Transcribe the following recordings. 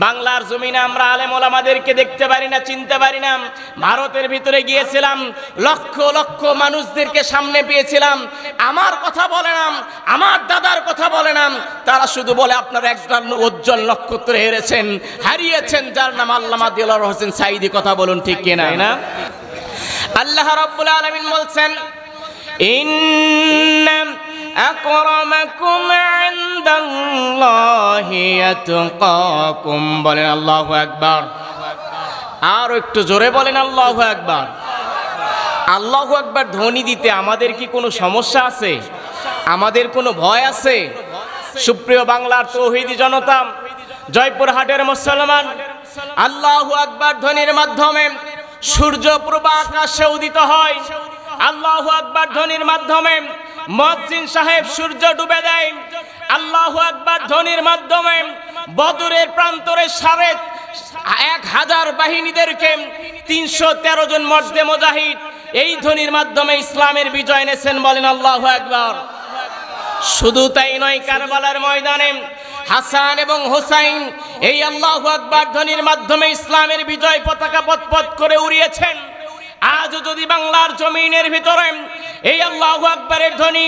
বাংলার জমিনে আমরা আলেম ওলামাদেরকে দেখতে পারি না, চিনতে পারি না। ভারতের ভিতরে গিয়েছিলাম, লক্ষ লক্ষ মানুষদেরকে সামনে পেয়েছিলাম। আমার কথা বলে না, আমার দাদার কথা বলে না, তারা শুধু বলে আপনারা একজন উজ্জ্বল নক্ষত্র হেরেছেন, হারিয়েছেন, যার নাম আল্লামা দিলওয়ার হোসেন সাঈদী। কথা বলুন ঠিক কিনা? না? আল্লাহ রাব্বুল আলামিন বলছেন, ইন্না আকরামাকুম ইনদাল্লাহি আতকাকুম। বলেন আল্লাহু আকবার। আর একটু জোরে বলেন আল্লাহু আকবার। আল্লাহু আকবার ধ্বনি দিতে আমাদের কি কোনো সমস্যা আছে? আমাদের কোনো ভয় আছে? সুপ্রিয় বাংলার তৌহিদি জনতা, জয়পুরহাটের মুসলমান, আল্লাহু আকবার ধ্বনির মাধ্যমে সূর্য পূর্ব আকাশে উদিত হয়। আল্লাহু আকবার ধ্বনির মাধ্যমে মুয়াজ্জিন সাহেব সূর্য ডুবে দেয়। আল্লাহু আকবার ধ্বনির মাধ্যমে বদরের প্রান্তরে 1000 বাহিনীদেরকে 313 জন মর্দে মুজাহিদ এই ধ্বনির মাধ্যমে ইসলামের বিজয় এনেছেন। বলেন আল্লাহু আকবার। শুধু তাই নয়, কারবালার ময়দানে হাসান এবং হুসাইন এই আল্লাহু আকবার ধ্বনির মাধ্যমে ইসলামের বিজয় পতাকা পথ করে উড়িয়েছেন। আজও যদি বাংলার জমিনের ভিতরে এই আল্লাহু আকবারের ধ্বনি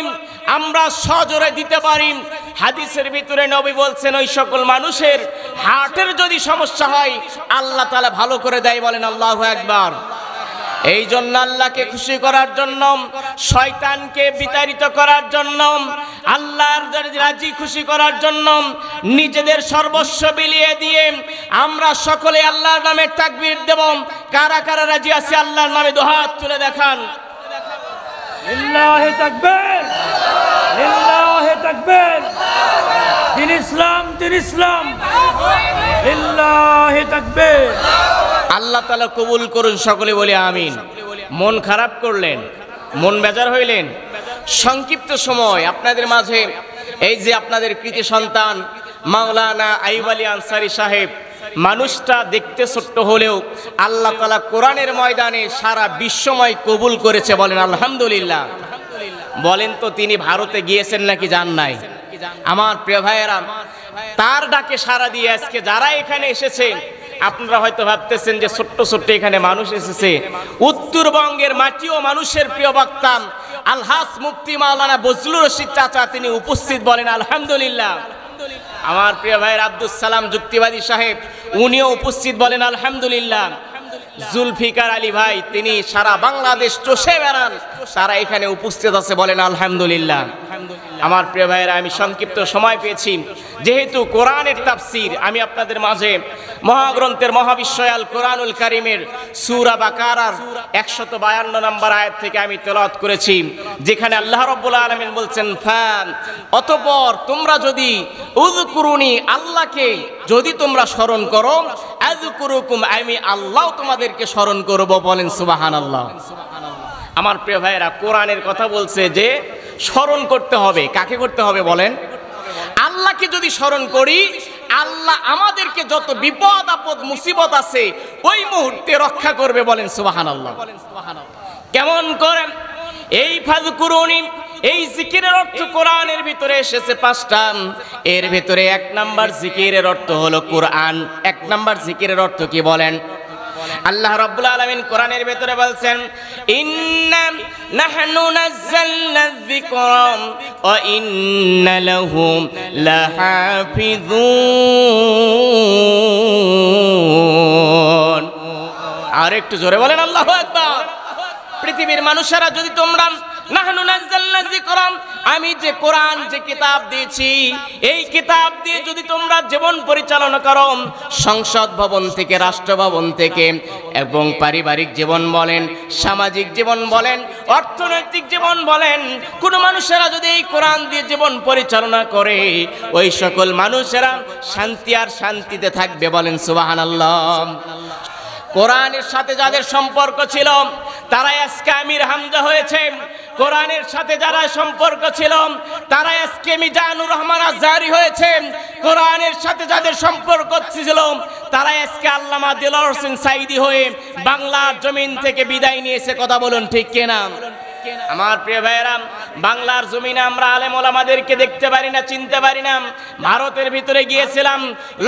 আমরা সজোরে দিতে পারি, হাদিসের ভিতরে নবী বলছেন ওই সকল মানুষের হার্টের যদি সমস্যা হয় আল্লাহ তাআলা ভালো করে দেয়। বলেন আল্লাহু আকবার। এই জন্য আল্লাহকে খুশি করার জন্য, শয়তানকে বিতাড়িত করার জন্য, আল্লাহর রাজি খুশি করার জন্য নিজেদের সর্বস্ব বিলিয়ে দিয়ে আমরা সকলে আল্লাহর নামে তাকবীর দেব। কারা কারা রাজি আছে আল্লাহর নামে দুহাত তুলে দেখান। লিল্লাহি তাকবীর, লিল্লাহি তাকবীর। দিন ইসলাম, দিন ইসলাম, লিল্লাহি তাকবীর। আল্লাহ তাআলা কবুল করুন, সকলে বলি আমিন। মন খারাপ করলেন, মন বেজার হইলেন, সংক্ষিপ্ত সময় আপনাদের মাঝে এই যে আপনাদের কৃতি সন্তান মাওলানা আইয়ুব আলী আনসারী সাহেব, মানুষটা দেখতে ছোট্ট হলেও আল্লাহ তাআলা কোরআনের ময়দানে সারা বিশ্বময় কবুল করেছে। বলেন আলহামদুলিল্লাহ। বলেন তো তিনি ভারতে গিয়েছেন নাকি যান নাই? আমার প্রিয় ভাইয়েরা, তার ডাকে সাড়া দিয়ে আজকে যারা এখানে এসেছে, আপনারা হয়তো ভাবতেছেন যে ছোট্ট ছোট্ট এখানে মানুষ এসেছে। উত্তরবঙ্গের মাটি ও মানুষের প্রিয় বক্তা আলহাজ মুফতি মাওলানা বজলুর রশিদ চাচা তিনি উপস্থিত। বলেন আলহামদুলিল্লাহ। আমার প্রিয় ভাইয়ের আব্দুল সালাম যুক্তিবাদী সাহেব উনিও উপস্থিত। বলেন আলহামদুলিল্লাহ। জুলফিকার আলী ভাই তিনি সারা বাংলাদেশ চষে বেড়ান, তারা এখানে উপস্থিত আছে। বলেন আলহামদুলিল্লাহ। আমার প্রিয় ভাইয়েরা, আমি সংক্ষিপ্ত সময় পেয়েছি, যেহেতু কোরআনের তাফসীর আমি আপনাদের মাঝে মহাগ্রন্থের মহাবিশ্বয়াল কোরআনুল কারীমের সূরা বাকারার 152 নম্বর আয়াত থেকে আমি তেলাওয়াত করেছি, যেখানে আল্লাহ রাব্বুল আলামিন বলছেন, অতঃপর তোমরা যদি উযকুরুনি, আল্লাহকে যদি তোমরা স্মরণ করো, আযকুরুকুম, আমি আল্লাহ তোমাদেরকে স্মরণ করব। বলেন সুবহানাল্লাহ। আমার প্রিয় ভাইয়েরা, কোরআনের কথা বলছে যে স্মরণ করতে হবে। কাকে করতে হবে বলেন? আল্লাহকে যদি স্মরণ করি, আল্লাহ আমাদেরকে যত বিপদ আপদ মুসিবত আছে ওই মুহূর্তে রক্ষা করবে। বলেন সুবহানাল্লাহ। কেমন করে? এই ফাযকুরুনি, এই জিকিরের অর্থ কোরআনের ভিতরে এসেছে 5টা। এর ভিতরে 1 নাম্বার জিকিরের অর্থ হলো কোরআন। 1 নাম্বার জিকিরের অর্থ কি বলেন? আল্লাহ রাব্বুল আলামিন কোরআনের ভিতরে বলছেন, ইন্না নাহনু নাযালনা যিকরা ওয়া ইন্না লাহু লাহাফিজুন। আর একটু জোরে বলেন আল্লাহু আকবার। পৃথিবীর মানুষেরা যদি তোমরা নাহনু নাযালনা যিকরা, আমি যে কোরআন যে কিতাব দিয়েছি এই কিতাব দিয়ে যদি তোমরা জীবন পরিচালনা করো, সংসদ ভবন থেকে, রাষ্ট্র ভবন থেকে, এবং পারিবারিক জীবন বলেন, সামাজিক জীবন বলেন, অর্থনৈতিক জীবন বলেন, কোন মানুষেরা যদি এই কোরআন দিয়ে জীবন পরিচালনা করে ওই সকল মানুষেরা শান্তি আর শান্তিতে থাকবে। বলেন সুবহানাল্লাহ। কোরআনের সাথে যাদের সম্পর্ক ছিল তারাই আজকে আমির হামজা হয়েছে। কোরআনের সাথে যারা সম্পর্ক ছিল তারাই আজকে মিজানুর রহমান আজহারি হয়েছে। কোরআনের সাথে যাদের সম্পর্ক ছিল তারাই আজকে আল্লামা দিলওয়ার হোসেন সাঈদী হয়ে বাংলার জমিন থেকে বিদায় নিয়েছে। কথা বলুন ঠিক কিনা? আমার প্রিয় ভাইয়েরা, বাংলার জমিনে আমরা আলেম ওলামাদেরকে দেখতে পারি না, চিনতে পারি না। ভারতের ভিতরে গিয়েছিলাম,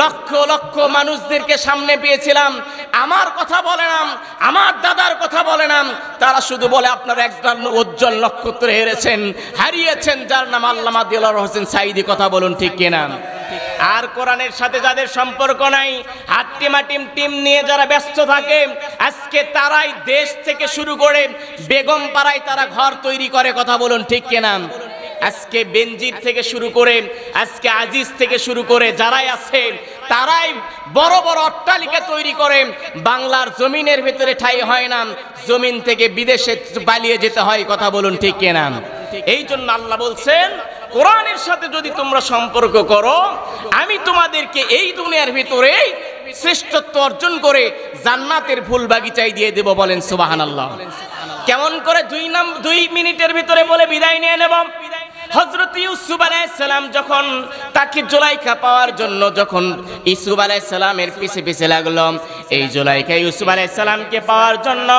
লক্ষ লক্ষ মানুষদেরকে সামনে পেয়েছিলাম। আমার কথা বলে না, আমার দাদার কথা বলে না, তারা শুধু বলে আপনারা একটা উজ্জ্বল নক্ষত্র হারিয়েছেন যার নাম আল্লামা দিলওয়ার হোসেন সাঈদী। কথা বলুন ঠিক কিনা? আর কোরআনের সাথে যাদের সম্পর্ক নাই, হাট্টিমাটিম টিম নিয়ে যারা ব্যস্ত থাকে, আজকে তারাই দেশ থেকে শুরু করে বেগম পাড়ায় তারা ঘর তৈরি করে। কথা বলুন ঠিক কিনা? আজকে বেনজির থেকে শুরু করে, আজকে আজিজ থেকে শুরু করে যারাই আছে, তারাই বড় বড় অট্টালিকা তৈরি করে। বাংলার জমিনের ভিতরে ঠাঁই হয় না, জমিন থেকে বিদেশে পালিয়ে যেতে হয়। কথা বলুন ঠিক কিনা? এই জন্য আল্লাহ বলছেন, কোরআনের সাথে যদি তোমরা সম্পর্ক করো, আমি তোমাদেরকে এই দুনিয়ার ভিতরে শ্রেষ্ঠত্ব অর্জন করে জান্নাতের ফুল বাগিচায় দিয়ে দেব। বলেন সুবহানাল্লাহ। কেমন করে 2 মিনিটের ভিতরে বলে বিদায় নিয়ে নেব। হযরত ইউসুফ আলাইহিস সালাম যখন তাকে জুলাইখা পাওয়ার জন্য যখন ইউসুফ আলাইহিস সালামের পিছে পিছে লাগলো, এই জুলাইখা ইউসুফ আলাইহিস সালামকে পাওয়ার জন্য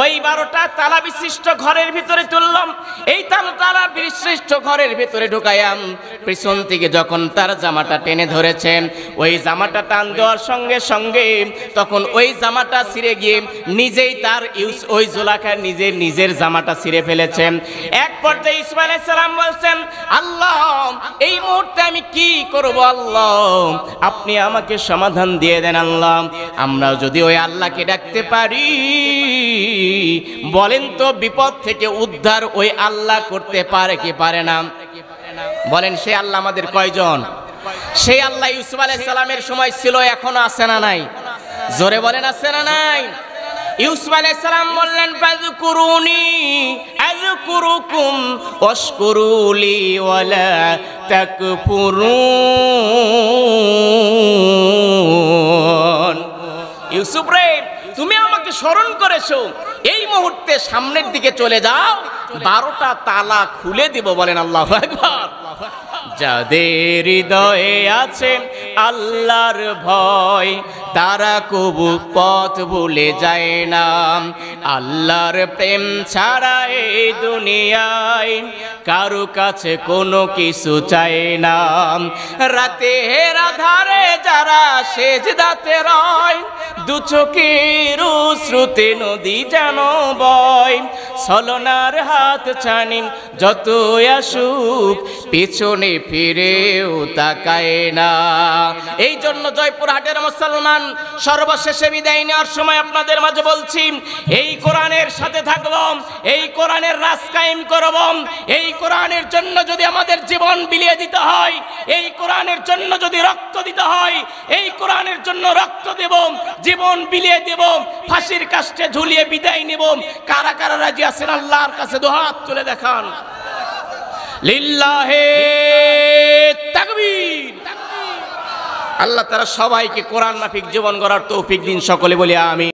ওই 12টা তালা বিশিষ্ট ঘরের ভিতরে তুললাম। এই তালা বিশিষ্ট ঘরের ভিতরে ঢুকায়াম, পিছন থেকে যখন তার জামাটা টেনে ধরেছেন, ওই জামাটা টান দেওয়ার সঙ্গে সঙ্গে তখন ওই জামাটা ছিঁড়ে গিয়ে নিজেই ওই জুলাইখা নিজের জামাটা ছিঁড়ে ফেলেছেন। এক পর্যায়ে ইউসুফ আলাইহিস সালাম বলছেন, আল্লাহ এই মুহূর্তে আমি কি করব? আল্লাহ আপনি আমাকে সমাধান দিয়ে দেন। আল্লাহ আমরা যদি ওই আল্লাহকে ডাকতে পারি, বলেন তো বিপদ থেকে উদ্ধার ওই আল্লাহ করতে পারে কি পারে না? বলেন সে আল্লাহ আমাদের কয়জন? সেই আল্লাহ ইউসুফ আলাইহিস সালামের সময় ছিল, এখনো আছে না নাই? জোরে বলেন আছে না নাই? ইউসুফ আলাইহিস সালাম বললেন, ফাযকুরুনি আযকুরুকুম ওয়াশকুরুলি ওয়ালা তাকফুরুন। ইউসুফ রে, তুমি আমাকে স্মরণ করেছো, এই মুহূর্তে সামনের দিকে চলে যাও, 12টা তালা খুলে দিব। বলেন আল্লাহু আকবার। যাদের হৃদয়ে আছে আল্লাহর ভয়, তারা কবু পথ ভুলে যায় না। আল্লাহর প্রেম ছাড়া এই দুনিয়ায় কারো কাছে কোনো কিছু চায় না। রাতের আধারে যারা সেজদাতে রয়, দু চোখের শ্রুতে নদী যেন বয়। ছলনার হাত ছানি যত আসুক, পিছনে ফিরেও তাকায় না। এই জন্য জয়পুরহাটের মুসলমান সর্বশেষে বিদায় নেওয়ার সময় আপনাদের মাঝে বলছি, এই কোরআনের সাথে থাকবো, এই কোরআনের রাজ কায়েম করব। এই কোরআনের জন্য যদি আমাদের জীবন বিলিয়ে দিতে হয়, এই কোরআনের জন্য যদি রক্ত দিতে হয়, এই কোরআনের জন্য রক্ত দেব, জীবন বিলিয়ে দেব, ফাঁসির কাস্টে ঝুলিয়ে বিদায় নেব। কারা কারা রাজি আছেন আল্লাহর কাছে দুহাত তুলে দেখান। লিল্লাহে তাকবীর। আল্লাহ তাআলা সবাইকে কোরআন মাফিক জীবন গড়ার তৌফিক দিন। সকলে বলি আমিন।